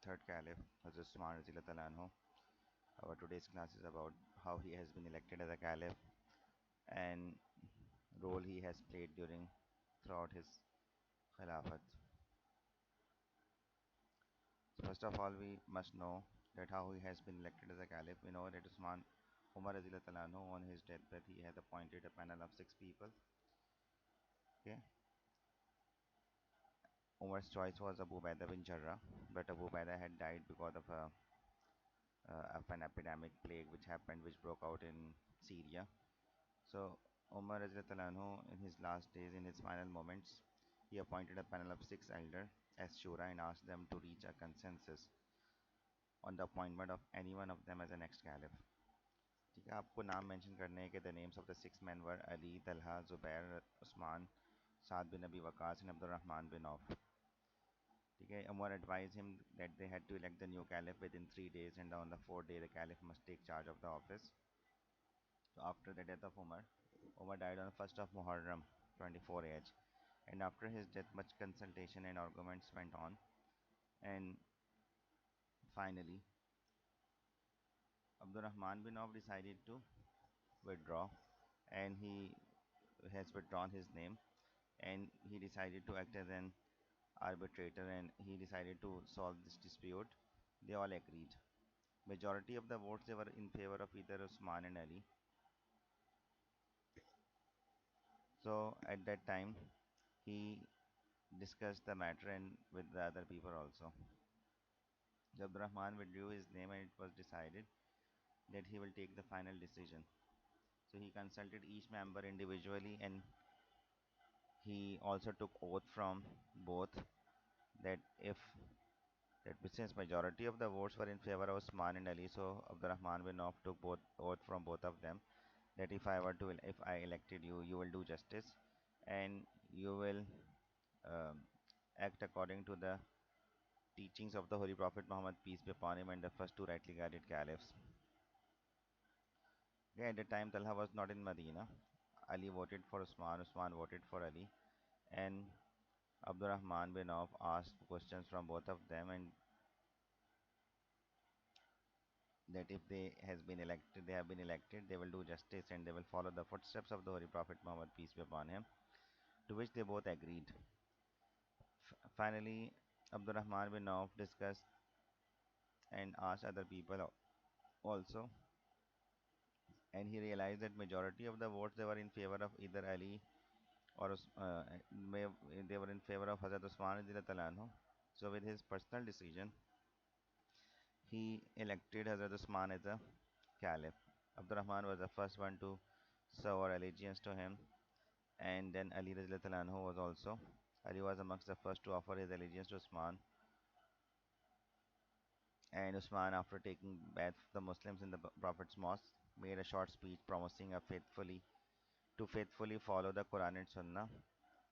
third Caliph, Hazrat Usman Radhiyallahu anhu. Our today's class is about how he has been elected as a Caliph and role he has played during throughout his Khilafat. So first of all, we must know that how he has been elected as a Caliph. We know that Usman Umar Radhiyallahu anhu on his deathbed he had appointed a panel of 6 people. Okay, Umar's choice was Abu Ubaidah bin Jarrah, but Abu Ubaidah had died because of an epidemic plague which broke out in Syria. So Umar Radhiyallahu anhu, in his last days, in his final moments, he appointed a panel of 6 elders as shura and asked them to reach a consensus on the appointment of any one of them as the next caliph. ठीक है, आपको नाम mention करने हैं कि the names of the 6 men were Ali, Talha, Zubair, Usman, Saad bin Abi Waqas and Abdul Rahman bin Auf. ठीक है, Umar advised him that they had to elect the new caliph within 3 days and on the fourth day the caliph must take charge of the office. So after the death of Umar died on the 1st of Muharram, 24 age. And after his death, much consultation and arguments went on. And finally, Abdul Rahman bin Auf decided to withdraw, and he has withdrawn his name. And he decided to act as an arbitrator, and he decided to solve this dispute. They all agreed. Majority of the votes they were in favor of either Usman and Ali. So at that time, he discussed the matter and with the other people also. Abdul Rahman withdrew his name and it was decided that he will take the final decision. So he consulted each member individually and he also took oath from both that if that since majority of the votes were in favor of Usman and Ali, so Abdul Rahman bin Auf took both oath from both of them that if I elected you, you will do justice and you will um, act according to the teachings of the Holy Prophet Muhammad, peace be upon him, and the first two rightly guided caliphs. Yeah, at the time Talha was not in Medina. Ali voted for Usman, Usman voted for Ali, and Abdurrahman bin Auf asked questions from both of them, and that if they have been elected, they will do justice and they will follow the footsteps of the Holy Prophet Muhammad, peace be upon him. To which they both agreed. Finally, Abdurrahman bin Auf discussed and asked other people also, and he realized that majority of the votes they were in favor of either Ali or they were in favor of Hazrat Usman radhiyallahu anhu. So with his personal decision, he elected Hazrat Usman as a caliph. Abdurrahman was the first one to serve our allegiance to him, and then Ali radhiyallahu anhu was also. Ali was amongst the first to offer his allegiance to Usman, and Usman, after taking bath the Muslims in the Prophet's mosque, made a short speech promising to faithfully follow the Quran and Sunnah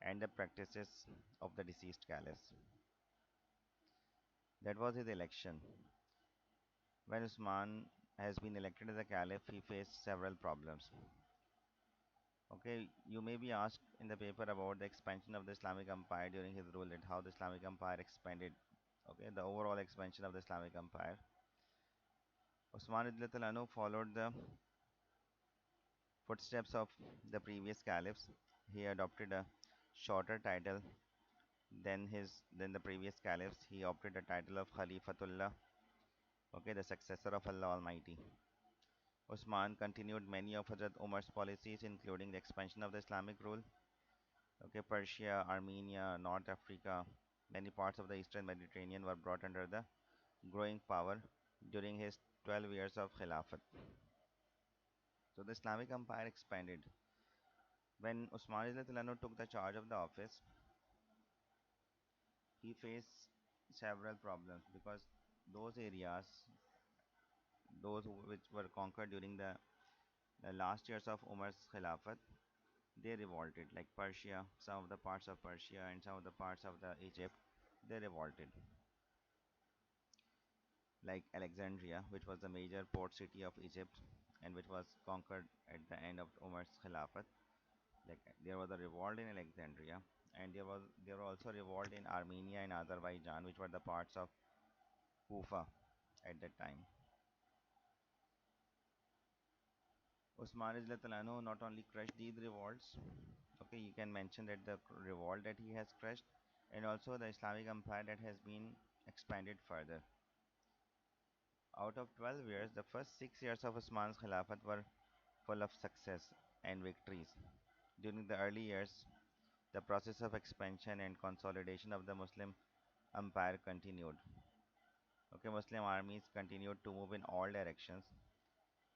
and the practices of the deceased caliphs. That was his election. When Usman has been elected as a caliph, he faced several problems. Okay, you may be asked in the paper about the expansion of the Islamic Empire during his rule, and how the Islamic Empire expanded. Okay, the overall expansion of the Islamic Empire. Usman radhiyallahu anhu followed the footsteps of the previous caliphs. He adopted a shorter title than the previous caliphs. He opted the title of Khalifatullah, okay, the successor of Allah Almighty. Usman continued many of Hazrat Umar's policies, including the expansion of the Islamic rule. Okay, Persia, Armenia, North Africa, many parts of the Eastern Mediterranean were brought under the growing power during his 12 years of Khilafat. So the Islamic Empire expanded. When Usman Radhiyallahu took the charge of the office, he faced several problems because those areas, which were conquered during the last years of Umar's Khilafat, they revolted. Like Persia, some of the parts of Persia and some of the parts of the Egypt, they revolted. Like Alexandria, which was the major port city of Egypt and which was conquered at the end of Umar's Khilafat. Like there was a revolt in Alexandria, and there were also revolt in Armenia and Azerbaijan, which were the parts of Kufa at that time. Usman Anhu not only crushed these revolts, okay, you can mention that the revolt that he has crushed, and also the Islamic Empire that has been expanded further. Out of 12 years, the first 6 years of Usman's Khilafat were full of success and victories. During the early years, the process of expansion and consolidation of the Muslim empire continued. Okay, Muslim armies continued to move in all directions,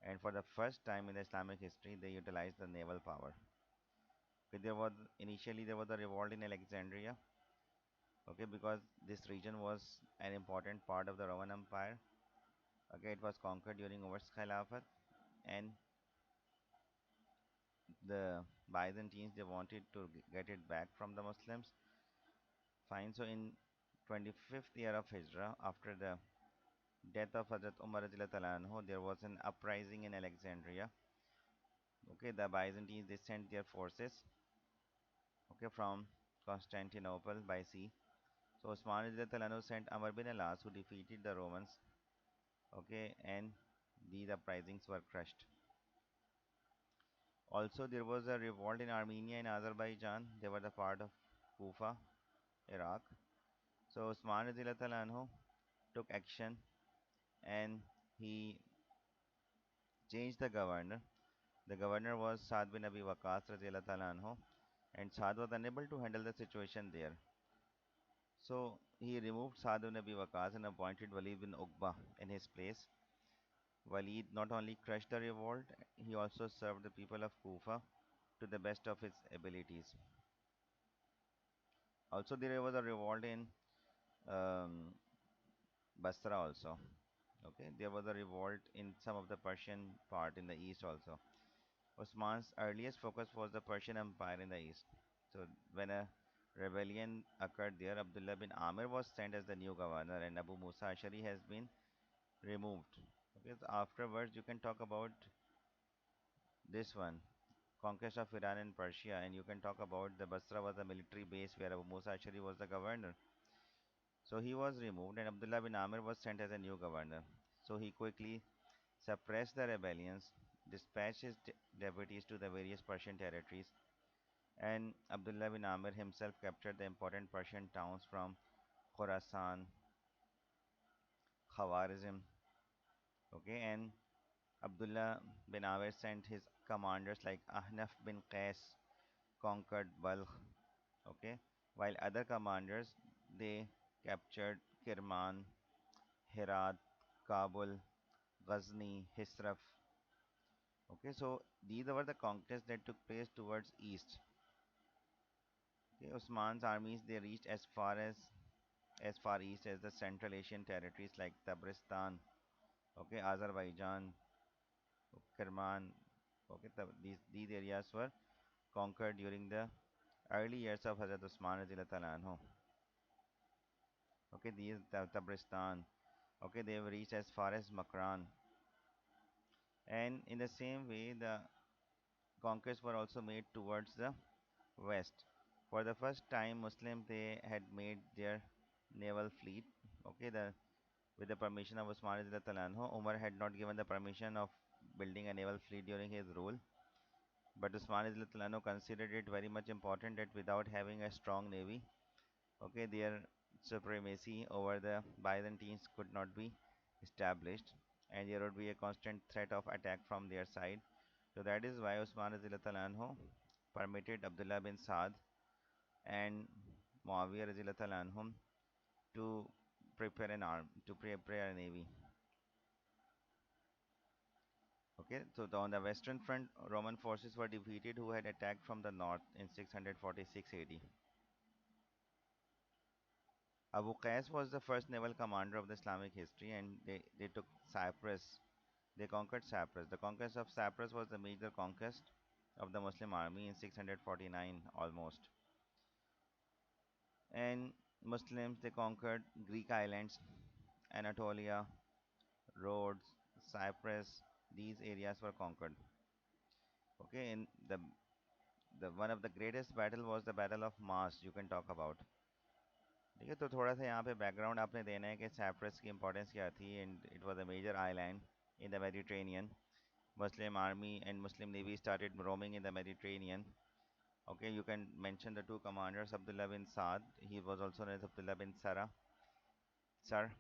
and for the first time in the Islamic history, they utilized the naval power. Okay, there was a revolt in Alexandria. Okay, because this region was an important part of the Roman Empire. Okay, it was conquered during Umar's Khilafat, and the Byzantines they wanted to get it back from the Muslims. Fine. So in 25th year of Hijrah, after the death of Hazrat Umar radiallahu anhu, there was an uprising in Alexandria. Okay, the Byzantines they sent their forces okay from Constantinople by sea. So Osman radiallahu anhu sent Amr bin al-As who defeated the Romans. Okay, and these uprisings were crushed. Also, there was a revolt in Armenia and Azerbaijan. They were the part of Kufa, Iraq. So Osman radiallahu anhu took action and he changed the governor. The governor was Saad bin Abi Waqas radiallahu anhu, and Saad was unable to handle the situation there. So he removed Saad bin Abi Waqas and appointed Walid bin Uqba in his place. Walid not only crushed the revolt, he also served the people of Kufa to the best of his abilities. Also, there was a revolt in um, Basra also. Okay, there was a revolt in some of the Persian part in the east also. Osman's earliest focus was the Persian Empire in the east. So when a rebellion occurred there, Abdullah bin Amir was sent as the new governor and Abu Musa Ashari has been removed. Okay, so afterwards you can talk about this one, conquest of Iran and Persia, and you can talk about the Basra was a military base where Abu Musa Ashari was the governor. So he was removed and Abdullah bin Amir was sent as a new governor. So he quickly suppressed the rebellions, dispatched his deputies to the various Persian territories, and Abdullah bin Amir himself captured the important Persian towns from Khorasan, Khawarizm. Okay, and Abdullah bin Amir sent his commanders like Ahnaf bin Qais conquered Balkh. Okay, while other commanders they captured Kirman, Herat, Kabul, Ghazni, Hisraf. Okay, so these were the conquests that took place towards east. Okay, Usman's armies they reached as far east as the Central Asian territories like Tabristan, okay, Azerbaijan, Kerman. Okay, these areas were conquered during the early years of Hazrat Usman radiallahu anhu. Okay, these Tabristan. Okay, they have reached as far as Makran. And in the same way, the conquests were also made towards the west. For the first time, Muslims they had made their naval fleet. Okay, the with the permission of Usman radiallahu anhu, Umar had not given the permission of building a naval fleet during his rule, but Usman radiallahu anhu considered it very much important that without having a strong navy, okay, their supremacy over the Byzantines could not be established, and there would be a constant threat of attack from their side. So that is why Usman radiallahu anhu permitted Abdullah bin Saad and Muawiyah radiallahu anhum to prepare a navy. Okay, so on the western front, Roman forces were defeated who had attacked from the north in 646 AD. Abu Qais was the first naval commander of the Islamic history and they took Cyprus. They conquered Cyprus. The conquest of Cyprus was the major conquest of the Muslim army in 649 almost. And Muslims they conquered Greek islands, Anatolia, Rhodes, Cyprus. These areas were conquered. Okay, in the one of the greatest battle was the Battle of Mars. You can talk about. देखिए तो थोड़ा सा यहाँ पे background आपने देना है कि साइप्रस की इंपॉर्टेंस क्या थी and it was a major island in the Mediterranean. Muslim army and Muslim navy started roaming in the Mediterranean. Okay, you can mention the two commanders, Abdullah bin Saad. He was also known as Abdullah bin Sar,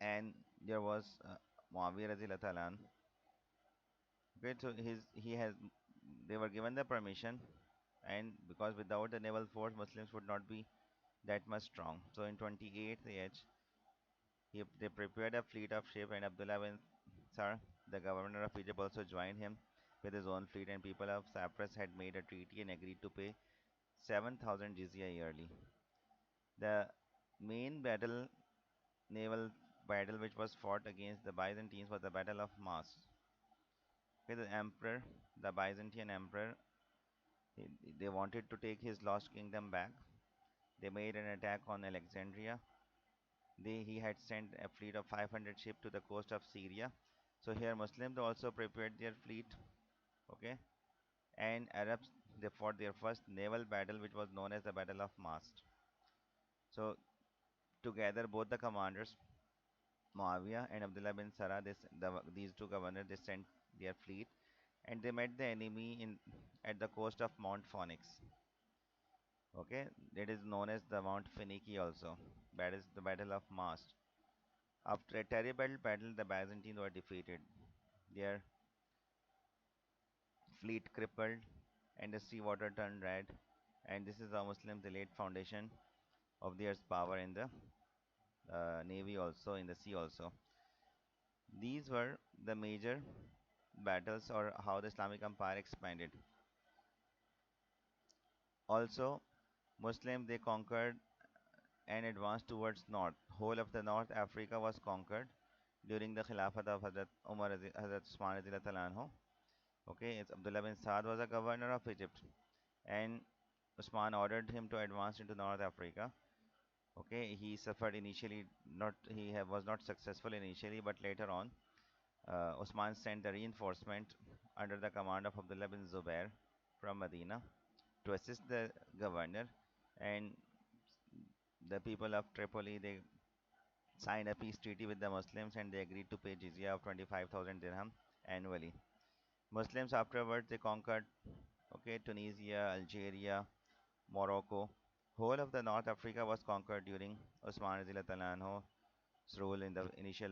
and there was Muawiyah radhiyallahu ta'ala an. Okay, so he has they were given the permission, and because without the naval force, Muslims would not be that much strong. So in 28th age, they prepared a fleet of ships, and Abdullah bin Sar, the governor of Egypt, also joined him with his own fleet, and people of Cyprus had made a treaty and agreed to pay 7,000 jizya yearly. The main naval battle which was fought against the Byzantines was the Battle of Mars. Okay, the Byzantine emperor, they wanted to take his lost kingdom back. They made an attack on Alexandria. He had sent a fleet of 500 ships to the coast of Syria. So here Muslims also prepared their fleet. Okay, and Arabs, they fought their first naval battle, which was known as the Battle of Mast. So together, both the commanders, Muawiyah and Abdullah bin Sarah, these two governors, they sent their fleet, and they met the enemy at the coast of Mount Phoenix. Okay, that is known as the Mount Phoeniki also. That is the Battle of Mast. After a terrible battle, the Byzantines were defeated. Their fleet crippled, and the sea water turned red. And this is how Muslims laid foundation of their power in the navy also, in the sea also. These were the major battles or how the Islamic Empire expanded. Also, Muslims, they conquered and advanced towards north. Whole of the North Africa was conquered during the Khilafat of Hazrat Usman radiallahu anhu. Okay, it's Abdullah bin Saad was a governor of Egypt, and Usman ordered him to advance into North Africa. Okay, he suffered initially, not was not successful initially, but later on, Usman sent the reinforcement under the command of Abdullah bin Zubair from Medina to assist the governor, and the people of Tripoli, they signed a peace treaty with the Muslims, and they agreed to pay jizya of 25,000 dirham annually. Muslims afterwards, they conquered, okay, Tunisia, Algeria, Morocco. Whole of the North Africa was conquered during Osman Anhu's rule in the initial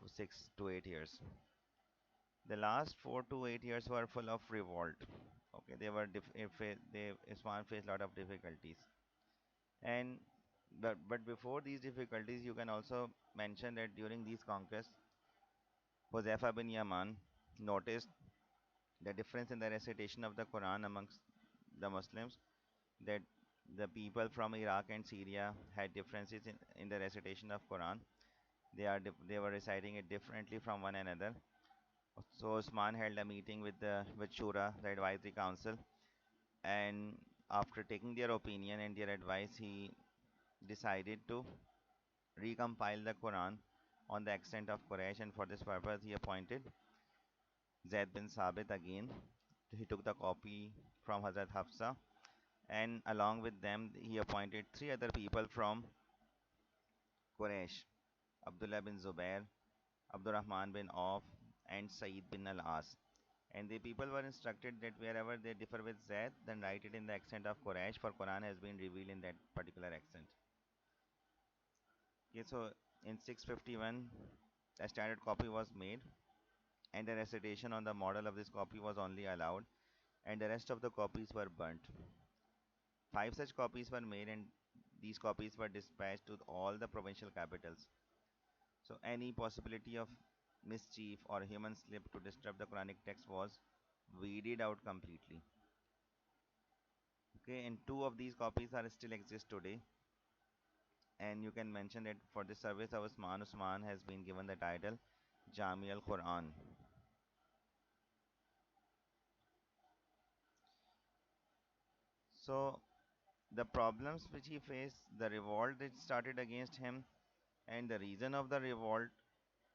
6 to 8 years. The last 4 to 8 years were full of revolt. Okay, Islam faced a lot of difficulties, and but before these difficulties, you can also mention that during these conquests, Huzaifa bin Yaman noticed the difference in the recitation of the Quran amongst the Muslims. That the people from Iraq and Syria had differences in the recitation of Quran. They were reciting it differently from one another. So Usman held a meeting with Shura, the advisory council, and after taking their opinion and their advice, he decided to recompile the Quran on the accent of Quraysh, and for this purpose, he appointed Zaid bin Sabit again. He took the copy from Hazrat Hafsa, and along with them, he appointed three other people from Quraysh: Abdullah bin Zubair, Abdurrahman bin Auf, and Saeed bin Al-As. And the people were instructed that wherever they differ with Zaid, then write it in the accent of Quraysh, for Quran has been revealed in that particular accent. Okay, so in 651, a standard copy was made, and the recitation on the model of this copy was only allowed, and the rest of the copies were burnt. Five such copies were made, and these copies were dispatched to all the provincial capitals. So any possibility of mischief or human slip to disturb the Quranic text was weeded out completely. Okay, and two of these copies are still exist today. And you can mention that for this service of Usman has been given the title Jami al Quran. So the problems which he faced, the revolt that started against him, and the reason of the revolt,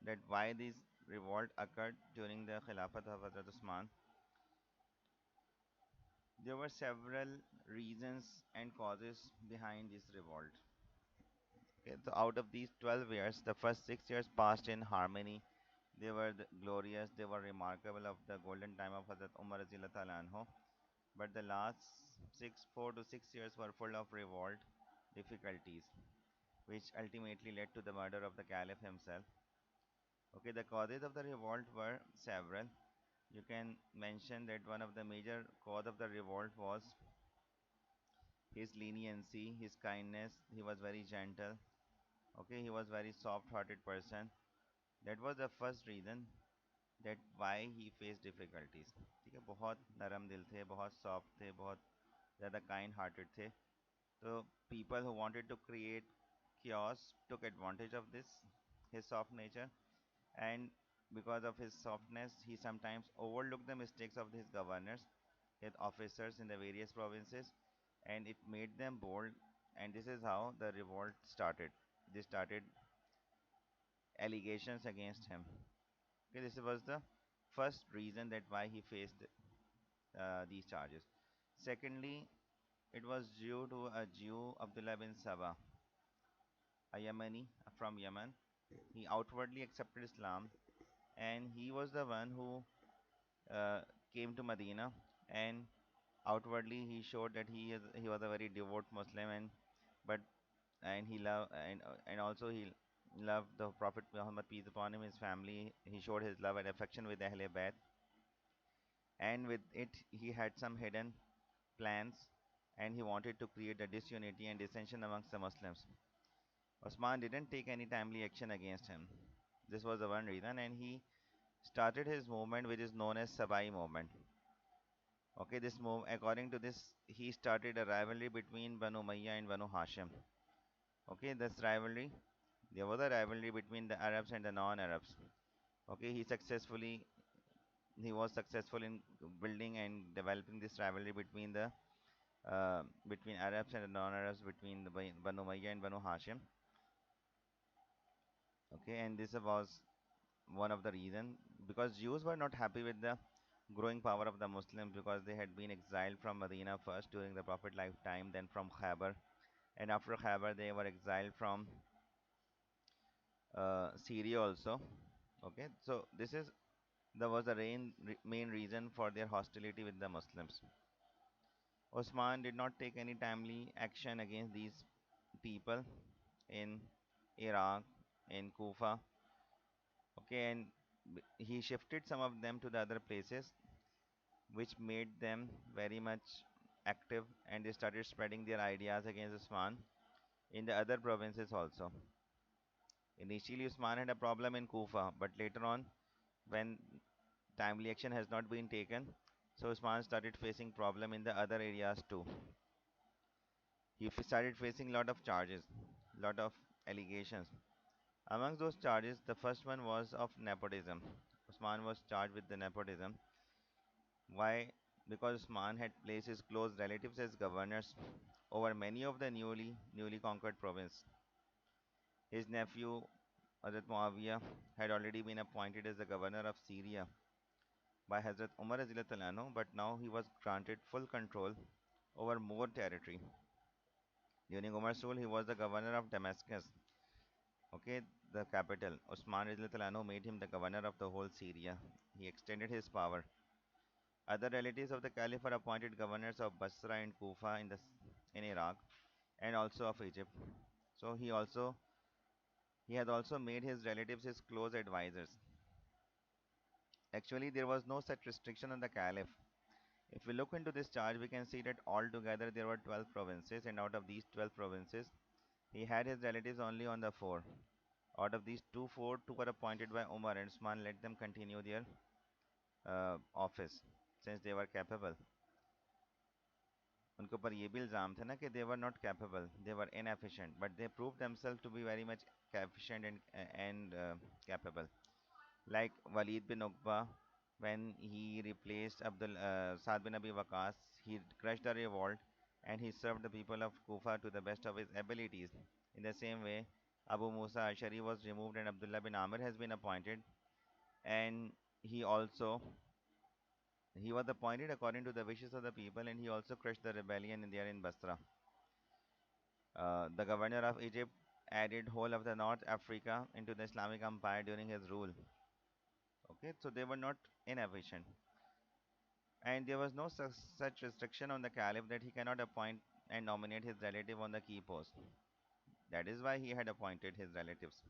that why this revolt occurred during the Khilafat of Hazrat Usman. There were several reasons and causes behind this revolt. Okay, so out of these 12 years, the first 6 years passed in harmony. They were glorious, they were remarkable of the golden time of Hazrat Umar Razilullah Ta'ala anhu. But the last 4 to 6 years were full of revolt, difficulties, which ultimately led to the murder of the Caliph himself. Okay, the causes of the revolt were several. You can mention that one of the major cause of the revolt was his leniency, his kindness. He was very gentle. Okay, he was very soft-hearted person. That was the first reason that why he faced difficulties. ठीक है, बहुत नरम दिल थे, बहुत soft थे, बहुत ज़्यादा kind-hearted थे. So people who wanted to create chaos took advantage of this, his soft nature, and because of his softness, he sometimes overlooked the mistakes of his governors, his officers in the various provinces, and it made them bold. And this is how the revolt started. They started allegations against him. Okay, this was the first reason that why he faced these charges. Secondly, it was due to a Jew, Abdullah bin Sabah, a Yemeni from Yemen. He outwardly accepted Islam, and he was the one who uh, came to Medina, and outwardly he showed that he was a very devout Muslim, but and he loved and also he loved the Prophet Muhammad, peace upon him, his family. He showed his love and affection with Ahle Bayt, and with it he had some hidden plans, and he wanted to create a disunity and dissension amongst the Muslims. Osman didn't take any timely action against him. This was the one reason, and he started his movement, which is known as Sabai movement. Okay, this move, according to this, he started a rivalry between Banu Umayya and Banu Hashim. Okay, this rivalry, there was a rivalry between the Arabs and the non-Arabs. Okay, he was successful in building and developing this rivalry between Arabs and the non-Arabs, between the Banu Umayya and Banu Hashim. Okay, and this was one of the reason because Jews were not happy with the growing power of the Muslims because they had been exiled from Medina first during the Prophet lifetime, then from Khyber, and after Khyber they were exiled from Syria also. Okay, so this is there was the main reason for their hostility with the Muslims. Osman did not take any timely action against these people in Iraq, in Kufa. Okay, and he shifted some of them to the other places, which made them very much active, and they started spreading their ideas against Usman in the other provinces also. Initially, Usman had a problem in Kufa, but later on, when timely action has not been taken, so Usman started facing problem in the other areas too. He started facing lot of charges, lot of allegations. Amongst those charges, the first one was of nepotism. Usman was charged with the nepotism. Why? Because Usman had placed his close relatives as governors over many of the newly conquered province. His nephew Hazrat Muawiyah had already been appointed as the governor of Syria by Hazrat Umar Razilullah anhu, but now he was granted full control over more territory. During Umar's rule, he was the governor of Damascus, okay, the capital. Usman Razilullah anhu made him the governor of the whole Syria. He extended his power. Other relatives of the Caliph were appointed governors of Basra and Kufa in Iraq, and also of Egypt. So he had also made his relatives his close advisors. Actually, there was no such restriction on the Caliph. If we look into this chart, we can see that altogether there were 12 provinces, and out of these 12 provinces, he had his relatives only on the four. Out of these two were appointed by Umar, and Usman let them continue their office since they were capable. उनके ऊपर ये भी इल्ज़ाम थे ना कि they were not capable, they were inefficient, but they proved themselves to be very much efficient and capable. Like Walid bin Uqba, when he replaced Saad bin Abi Waqas, he crushed the revolt and he served the people of Kufa to the best of his abilities. In the same way, Abu Musa Ashari was removed and Abdullah bin Amir has been appointed, and he also he was appointed according to the wishes of the people, and he also crushed the rebellion in there in Basra. The governor of Egypt added whole of the North Africa into the Islamic Empire during his rule. Okay, so they were not inefficient. And there was no such restriction on the caliph that he cannot appoint and nominate his relative on the key post. That is why he had appointed his relatives.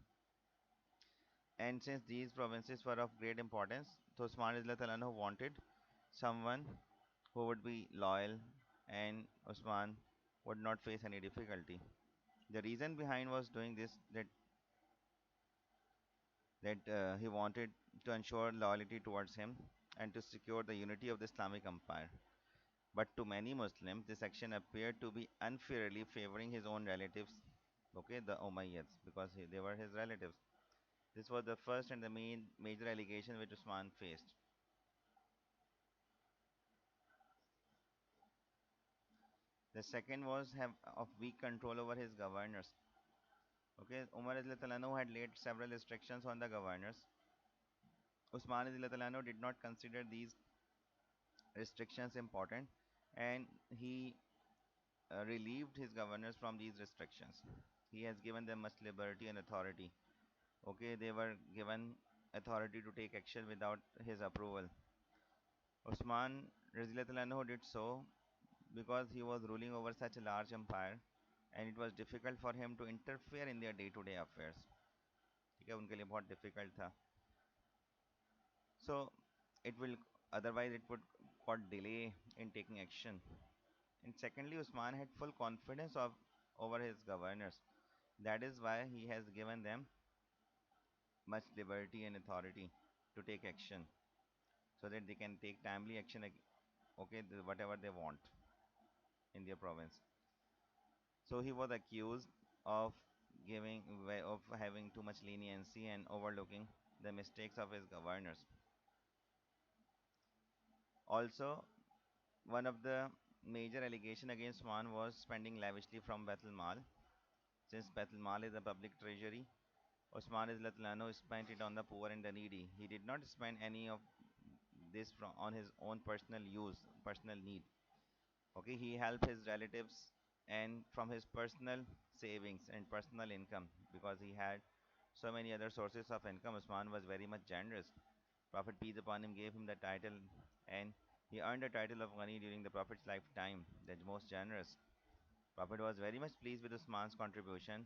And since these provinces were of great importance, so Usman Anhu wanted someone who would be loyal and Usman would not face any difficulty. The reason behind was doing this that he wanted to ensure loyalty towards him and to secure the unity of the Islamic Empire. But to many Muslims, this action appeared to be unfairly favoring his own relatives, okay, the Umayyads, because they were his relatives. This was the first and the main major allegation which Usman faced. The second was have of weak control over his governors. Okay, Umar Anhu had laid several restrictions on the governors. Usman Anhu did not consider these restrictions important, and he relieved his governors from these restrictions. He has given them much liberty and authority. Okay, they were given authority to take action without his approval. Usman Anhu did so because he was ruling over such a large empire and it was difficult for him to interfere in their day-to-day affairs. ठीक है उनके लिए बहुत difficult था. So it will otherwise it would cause delay in taking action. And secondly, Usman had full confidence of over his governors. That is why he has given them much liberty and authority to take action so that they can take timely action, okay, whatever they want in their province. So he was accused of of having too much leniency and overlooking the mistakes of his governors. Also, one of the major allegation against Usman was spending lavishly from Baitul Mal. Since Baitul Mal is a public treasury, Usman Izlatlano spent it on the poor and the needy. He did not spend any of this on his own personal use, personal need. Okay, he helped his relatives and from his personal savings and personal income because he had so many other sources of income. Usman was very much generous. Prophet peace upon him gave him the title and he earned the title of Ghani during the Prophet's lifetime, the most generous. Prophet was very much pleased with Usman's contribution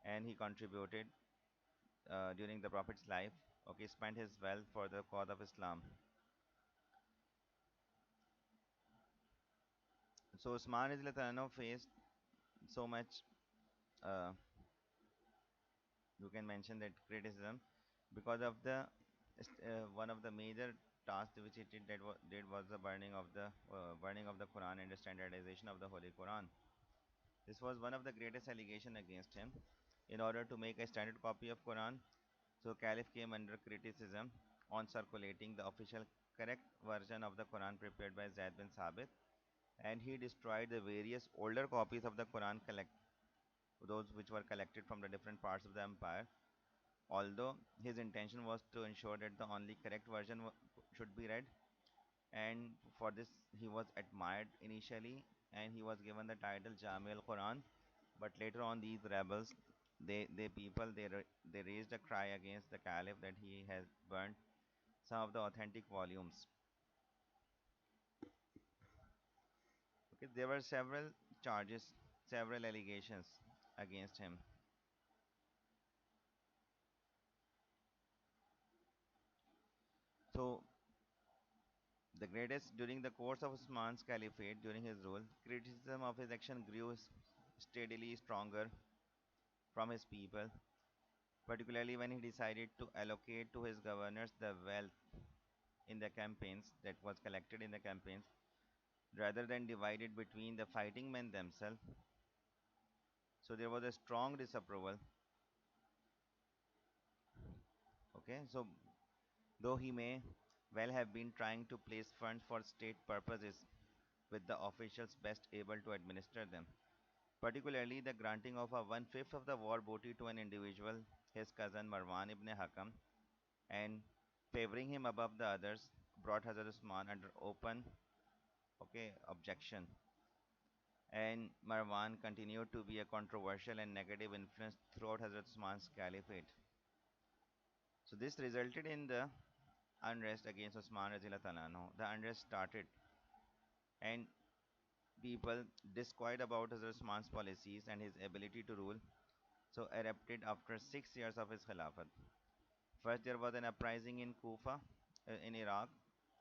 and he contributed during the Prophet's life, okay, spent his wealth for the cause of Islam. So Usman Izlatanah faced so much, uh, you can mention that criticism because of the one of the major tasks which he did was the burning of the Quran and the standardization of the Holy Quran. This was one of the greatest allegations against him. In order to make a standard copy of Quran, so Caliph came under criticism on circulating the official correct version of the Quran prepared by Zaid bin Sabit, and he destroyed the various older copies of the Quran those which were collected from the different parts of the empire. Although his intention was to ensure that the only correct version should be read, and for this he was admired initially, and he was given the title Jami al Quran. But later on, these rebels, they raised a cry against the Caliph that he has burnt some of the authentic volumes. Okay, there were several charges, several allegations against him. So the greatest during the course of Usman's caliphate during his rule, criticism of his action grew steadily stronger from his people, particularly when he decided to allocate to his governors the wealth in the campaigns that was collected in the campaigns rather than divided between the fighting men themselves. So there was a strong disapproval. Okay, so though he may well have been trying to place funds for state purposes with the officials best able to administer them, particularly the granting of a one-fifth of the war booty to an individual, his cousin Marwan ibn Hakam, and favoring him above the others, brought Hazrat Usman under open, okay, objection. And Marwan continued to be a controversial and negative influence throughout Hazrat Usman's caliphate. So this resulted in the unrest against Usman Razila Talano. The unrest started, and people, disquiet about Hazrat Usman's policies and his ability to rule, so erupted after 6 years of his Khilafat. First, there was an uprising in Kufa, in Iraq,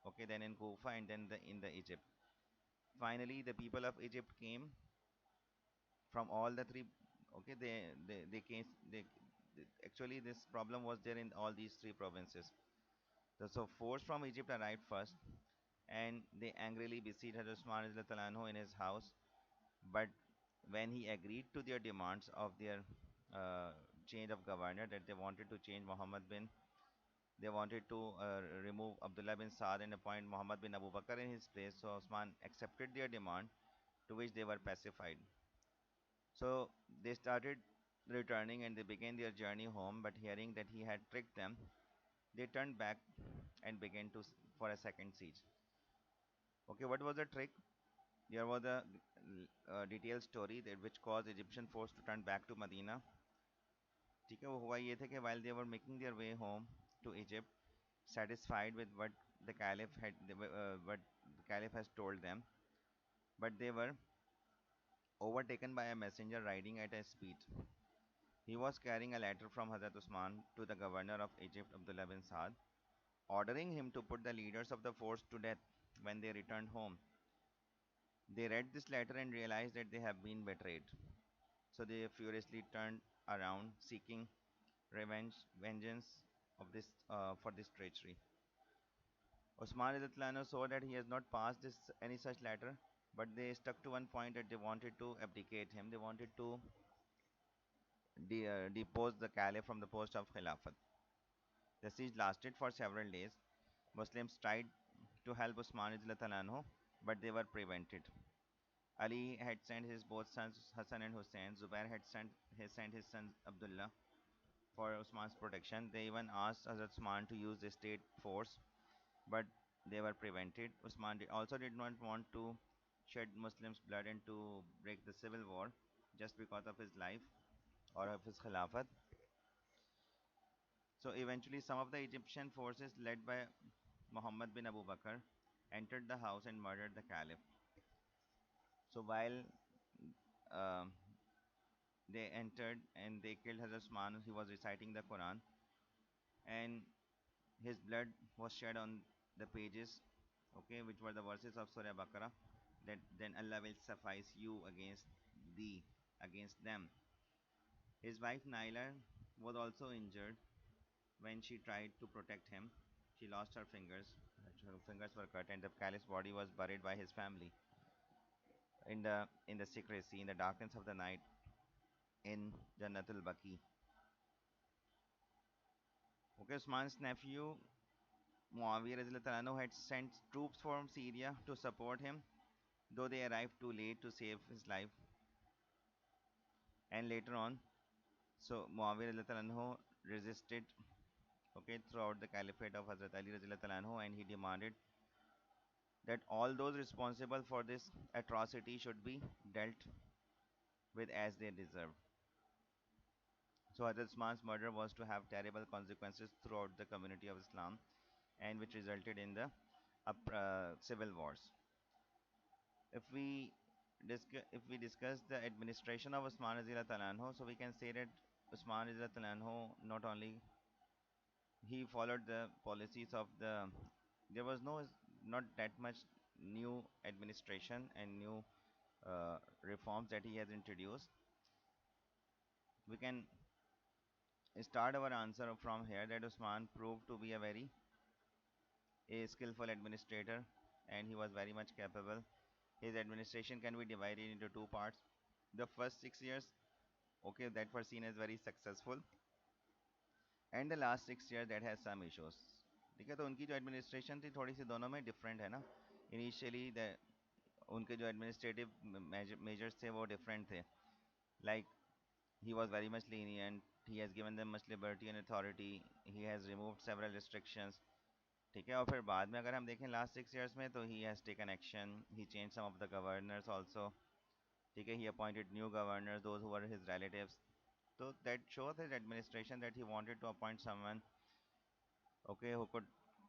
okay, then in Kufa, and then in the Egypt. Finally, the people of Egypt came from all the three. Okay, they came. Actually, this problem was there in all these three provinces. So force from Egypt arrived first, and they angrily besieged Hazrat Usman Anhu in his house. But when he agreed to their demands of their uh, change of governor, that they wanted to change Muhammad bin, they wanted to remove Abdullah bin Saad and appoint Muhammad bin Abu Bakr in his place. So Osman accepted their demand, to which they were pacified. So they started returning and they began their journey home. But hearing that he had tricked them, they turned back and began for a second siege. Okay, what was the trick? There was a detailed story that which caused Egyptian force to turn back to Medina. ठीक है वो हुआ ये था कि while they were making their way home to Egypt, satisfied with what the Caliph has told them, but they were overtaken by a messenger riding at a speed. He was carrying a letter from Hazrat Usman to the governor of Egypt, Abdullah bin Saad, ordering him to put the leaders of the force to death when they returned home. They read this letter and realized that they have been betrayed. So they furiously turned around, seeking vengeance of this for this treachery. Osman Izatlano saw that he has not passed any such letter, but they stuck to one point that they wanted to abdicate him. They wanted to depose the caliph from the post of Khilafat. The siege lasted for several days. Muslims tried to help Usman Izatlano, but they were prevented. Ali had sent his both sons Hassan and Hussein. Zubair had sent his son Abdullah for Usman's protection. They even asked Hazrat Usman to use the state force, but they were prevented. Usman also did not want to shed Muslims' blood and to break the civil war just because of his life or of his Khilafat. So eventually, some of the Egyptian forces led by Muhammad bin Abu Bakr entered the house and murdered the caliph. So while um they entered and they killed Hazrat Usman, he was reciting the Quran, and his blood was shed on the pages, okay, which were the verses of Surah Baqarah, that then Allah will suffice you against thee, against them. His wife Naila was also injured when she tried to protect him. She lost her fingers. Her fingers were cut, and the caliph's body was buried by his family in the secrecy, in the darkness of the night, in Jannatul Baqi. Okay, Usman's nephew Muawiyah Radhiyallahu anhu had sent troops from Syria to support him, though they arrived too late to save his life. And later on, so Muawiyah Radhiyallahu anhu resisted, okay, throughout the caliphate of Hazrat Ali Radhiyallahu anhu, and he demanded that all those responsible for this atrocity should be dealt with as they deserve. So Hazrat Usman's murder was to have terrible consequences throughout the community of Islam, and which resulted in the civil wars. If we discuss the administration of Usman Razila Talanho, so we can say that Usman Razila Talanho not only he followed the policies of there was not that much new administration and new reforms that he has introduced. We can start our answer from here that Usman proved to be a skillful administrator, and he was very much capable. His administration can be divided into two parts. The first 6 years, okay, that were seen as very successful, and the last 6 years that has some issues. ठीक है तो उनकी जो administration थी थोड़ी सी दोनों में different है ना. इनिशियली द उनके जो एडमिनिस्ट्रेटिव मेजर्स थे वो डिफरेंट थे. Like he was very much lenient. He has given them much liberty and authority. He has removed several restrictions. ठीक है और फिर बाद में अगर हम देखें लास्ट 6 years में तो he has taken action. He changed some of the governors also. Okay, he appointed new governors, those who were his relatives. So that shows his administration that he wanted to appoint someone, okay, who could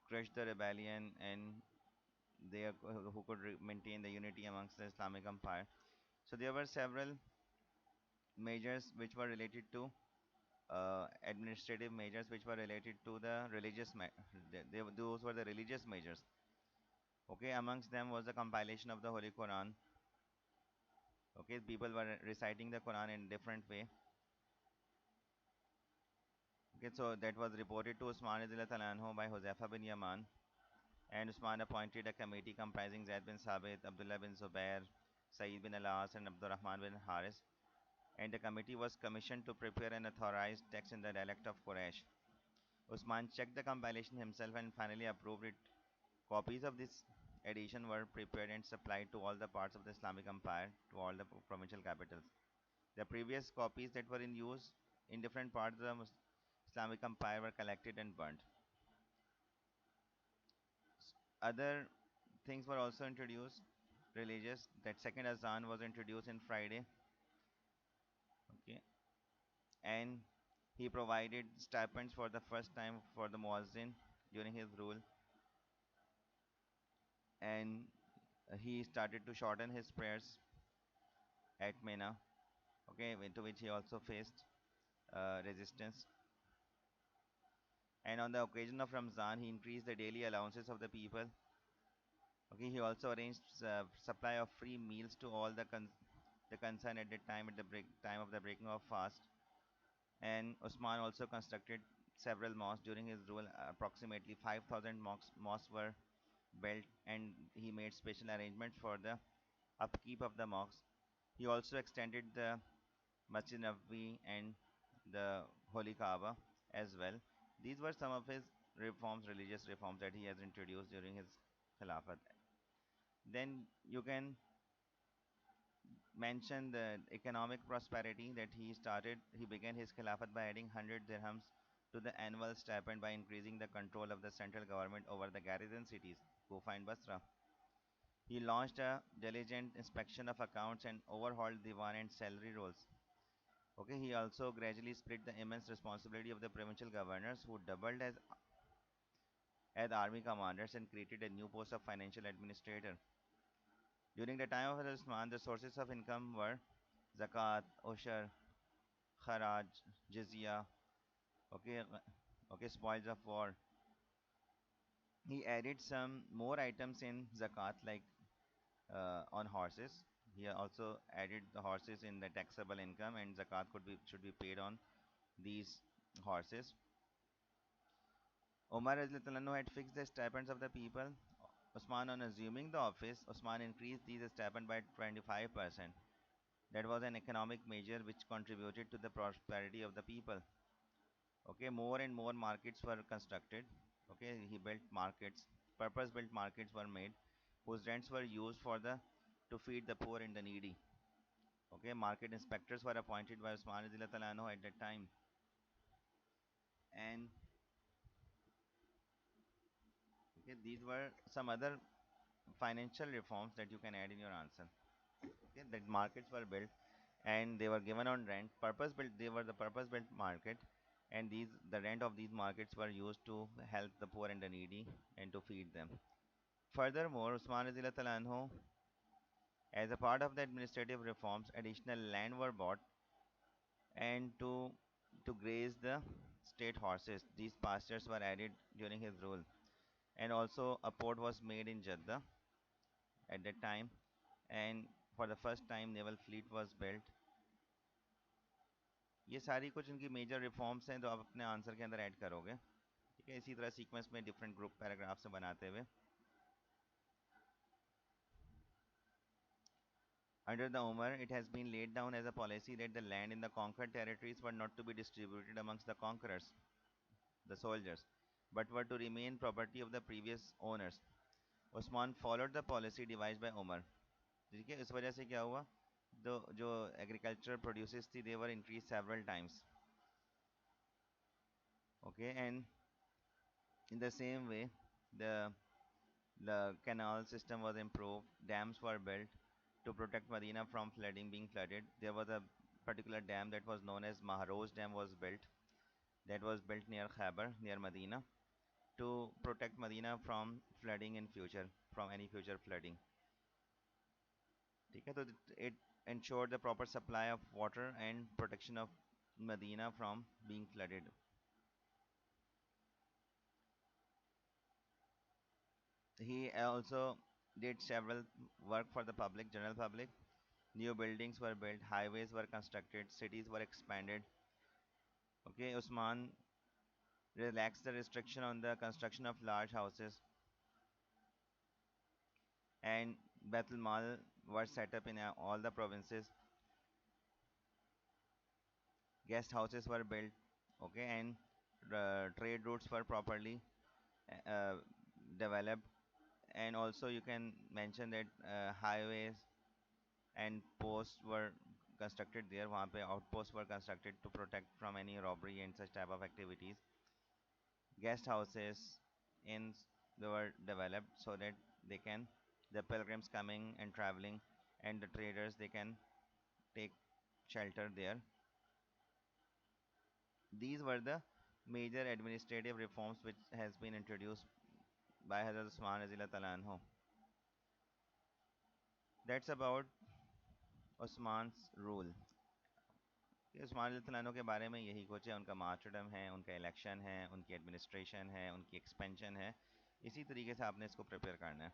crush the rebellion and who could maintain the unity amongst the Islamic Empire. So there were several measures which were related to administrative measures which were related to the those were the religious measures. Okay, amongst them was the compilation of the Holy Quran. Okay, people were reciting the Quran in different way. Okay, so that was reported to Usman anhu by Huzaifa bin Yaman, and Usman appointed a committee comprising Zaid bin Sabit, Abdullah bin Zubair, Saeed bin Alas, and Abdurrahman bin Haris. And the committee was commissioned to prepare an authorized text in the dialect of Quraysh. Usman checked the compilation himself and finally approved it. Copies of this edition were prepared and supplied to all the parts of the Islamic Empire, to all the provincial capitals. The previous copies that were in use in different parts of the Islamic Empire were collected and burnt. Other things were also introduced, religious. That second Azan was introduced in Friday. Okay, and he provided stipends for the first time for the Muazzin during his rule, and he started to shorten his prayers at Mena. Okay, into which he also faced resistance. And on the occasion of Ramzan, he increased the daily allowances of the people. Okay, he also arranged supply of free meals to all the concerned at the time time of the breaking of fast. And Usman also constructed several mosques during his rule. Approximately 5,000 mosques were built, and he made special arrangements for the upkeep of the mosques. He also extended the Masjid Nabawi and the Holy Kaaba as well. These were some of his reforms, religious reforms that he has introduced during his Khilafat. Then you can mention the economic prosperity that he started. He began his Khilafat by adding 100 dirhams to the annual stipend by increasing the control of the central government over the garrison cities, Kufa and Basra. He launched a diligent inspection of accounts and overhauled divan and salary rolls. Okay, he also gradually split the immense responsibility of the provincial governors who doubled as army commanders and created a new post of financial administrator. During the time of Usman, the sources of income were zakat, ushar, kharaj, jizya, okay, okay, spoils of war. He added some more items in zakat like on horses. He also added the horses in the taxable income, and zakat should be paid on these horses. Umar Anhu had fixed the stipends of the people. Usman, on assuming the office, Usman increased these stipends by 25%. That was an economic measure which contributed to the prosperity of the people. Okay, more and more markets were constructed. Okay, he built markets, purpose-built markets were made, whose rents were used for the to feed the poor and the needy. Okay, market inspectors were appointed by Usman anhu at that time, and okay, these were some other financial reforms that you can add in your answer. Okay, that markets were built and they were given on rent. Purpose built, they were the purpose built market, and the rent of these markets were used to help the poor and the needy and to feed them. Furthermore, Usman anhu, as a part of the administrative reforms, additional land were bought and to graze the state horses. These pastures were added during his rule, and also a port was made in Jeddah at that time, and for the first time naval fleet was built. ये सारी कुछ इनकी major reforms हैं तो आप अपने answer के अंदर ऐड करोगे. ठीक है, इसी तरह सीक्वेंस में डिफरेंट ग्रुप पैराग्राफ से बनाते हुए. Under the Umar, it has been laid down as a policy that the land in the conquered territories were not to be distributed amongst the conquerors, the soldiers, but were to remain property of the previous owners. Usman followed the policy devised by Umar. ठीक है, इस वजह से क्या हुआ, जो agricultural produces थी, they were increased several times. Okay, and in the same way, the the canal system was improved, dams were built, to protect Medina from flooding, being flooded. There was a particular dam that was known as Maharoj Dam was built. That was built near Khyber, near Medina, to protect Medina from flooding in future, from any future flooding. ठीक है तो it ensured the proper supply of water and protection of Medina from being flooded. He also did several work for the public, general public. New buildings were built, highways were constructed, cities were expanded. Okay, Usman relaxed the restriction on the construction of large houses, and Baitul Mal were set up in all the provinces. Guest houses were built, okay, and trade routes were properly uh, developed. And also, you can mention that highways and posts were constructed there. वहाँ पे outposts were constructed to protect from any robbery and such type of activities. Guest houses, inns, they were developed so that they can, the pilgrims coming and traveling, and the traders, they can take shelter there. These were the major administrative reforms which has been introduced by Hazrat Usman Razila Talanho. That's about Usman's rule. Usman तलानो के बारे में यही कुछ है. उनका martyrdom है, उनका election है, उनकी एडमिनिस्ट्रेशन है, उनकी एक्सपेंशन है. इसी तरीके से आपने इसको प्रिपेयर करना है.